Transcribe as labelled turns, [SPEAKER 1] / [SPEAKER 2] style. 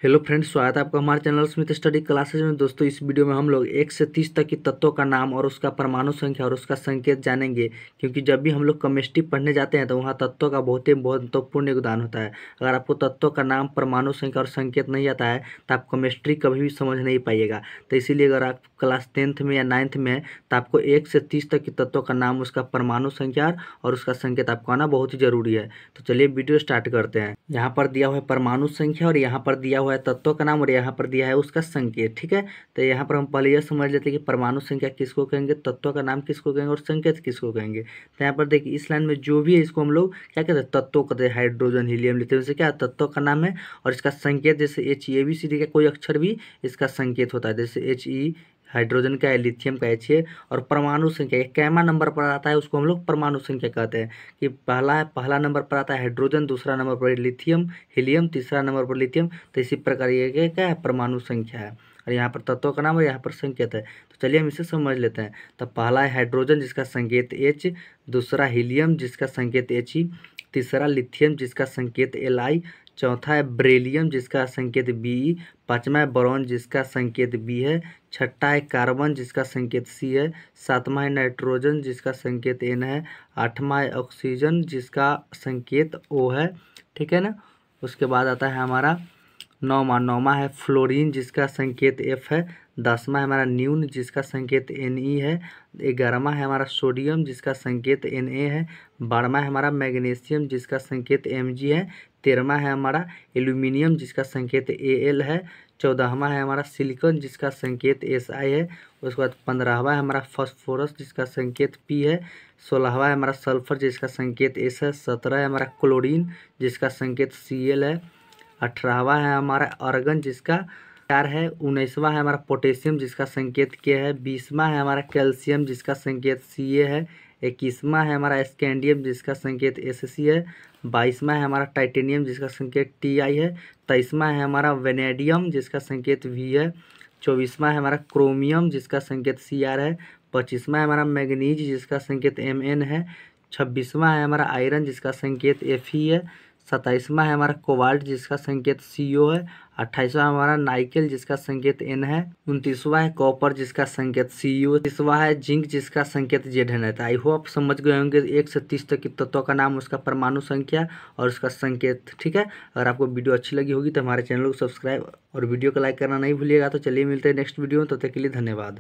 [SPEAKER 1] Hello friends, स्वागत है आपका हमारे चैनल स्मिथ स्टडी क्लासेज में। दोस्तों, इस वीडियो में हम लोग 1 से 30 तक की तत्वों का नाम और उसका परमाणु संख्या और उसका संकेत जानेंगे। क्योंकि जब भी हम लोग केमिस्ट्री पढ़ने जाते हैं तो वहाँ तत्वों का बहुत ही महत्वपूर्ण योगदान होता है। अगर आपको तत्वों का नाम, परमाणु संख्या और संकेत नहीं आता है तो आप केमिस्ट्री कभी भी समझ नहीं पाइएगा। तो इसीलिए अगर आप क्लास 10th में या 9th में हैं तो आपको 1 से 30 तक की तत्वों का नाम, उसका परमाणु संख्या और उसका संकेत आपको आना बहुत ही जरूरी है। तो चलिए वीडियो स्टार्ट करते हैं। यहाँ पर दिया हुआ है परमाणु संख्या और यहाँ पर दिया हुआ है तत्वों का नाम और यहाँ पर दिया है उसका संकेत। ठीक है, तो यहाँ पर हम पहले यह समझ लेते हैं कि परमाणु संख्या किसको कहेंगे, तत्वों का नाम किसको कहेंगे और संकेत किसको कहेंगे। तो यहाँ पर देखिए, इस लाइन में जो भी है इसको हम लोग क्या कहते हैं, तत्वों कहते हैं। हाइड्रोजन, हीलियम, लिथियम से क्या तत्वों का नाम है और इसका संकेत जैसे HEABCD का कोई अक्षर भी इसका संकेत होता है। जैसे HE हाइड्रोजन का है, लिथियम का H है। और परमाणु संख्या कैमा नंबर पर आता है उसको हम लोग परमाणु संख्या कहते हैं। कि पहला नंबर पर आता है हाइड्रोजन, दूसरा नंबर पर लिथियम हीलियम, तीसरा नंबर पर लिथियम। तो इसी प्रकार ये क्या है, परमाणु संख्या है। और यहाँ पर तत्वों का नाम और यहाँ पर संकेत है। तो चलिए हम इसे समझ लेते हैं। तो पहला है हाइड्रोजन जिसका संकेत H, दूसरा हीलियम जिसका संकेत He, तीसरा लिथियम जिसका संकेत Li, चौथा है ब्रेलियम जिसका संकेत Be, पाँचवा है बोरॉन जिसका संकेत B है, छठा है कार्बन जिसका संकेत C है, सातवां है नाइट्रोजन जिसका संकेत N है, आठवां है ऑक्सीजन जिसका संकेत O है। ठीक है ना। उसके बाद आता है हमारा नौवां है फ्लोरीन जिसका संकेत F है, 10वां है हमारा न्यून जिसका संकेत Ne है, 11वां है हमारा सोडियम जिसका संकेत Na है, 12वां है हमारा मैग्नीशियम जिसका संकेत Mg है, 13वां है हमारा एल्यूमिनियम जिसका संकेत Al है, 14वां है हमारा सिलिकॉन जिसका संकेत Si है। उसके बाद 15वां है हमारा फास्फोरस जिसका संकेत P है, 16वां है हमारा सल्फर जिसका संकेत S है, 17 है हमारा क्लोरीन जिसका संकेत Cl है, 18वां है हमारा आर्गन जिसका R है, 19वां है हमारा पोटेशियम जिसका संकेत K है, 20वां है हमारा कैल्शियम जिसका संकेत Ca है, 21वां है हमारा स्कैंडियम जिसका संकेत Sc है, 22वां है हमारा टाइटेनियम जिसका संकेत Ti है, 23वां है हमारा वेनेडियम जिसका संकेत V है, 24वां है हमारा क्रोमियम जिसका संकेत Cr है, 25वां है हमारा मैग्नीज जिसका संकेत Mn है, 26वां है हमारा आयरन जिसका संकेत Fe है, 27वां है हमारा कोबाल्ट जिसका संकेत CO है, 28वां हमारा नाइकेल जिसका संकेत N है, 29वां है कॉपर जिसका संकेत Cu, 30वां है जिंक जिसका संकेत Zn है। आई होप समझ गए होंगे 1 से 30 तक की तत्वों का नाम, उसका परमाणु संख्या और उसका संकेत। ठीक है, अगर आपको वीडियो अच्छी लगी होगी तो हमारे चैनल को सब्सक्राइब और वीडियो को लाइक करना नहीं भूलिएगा। तो चलिए मिलते हैं नेक्स्ट वीडियो में, तब तक के लिए धन्यवाद।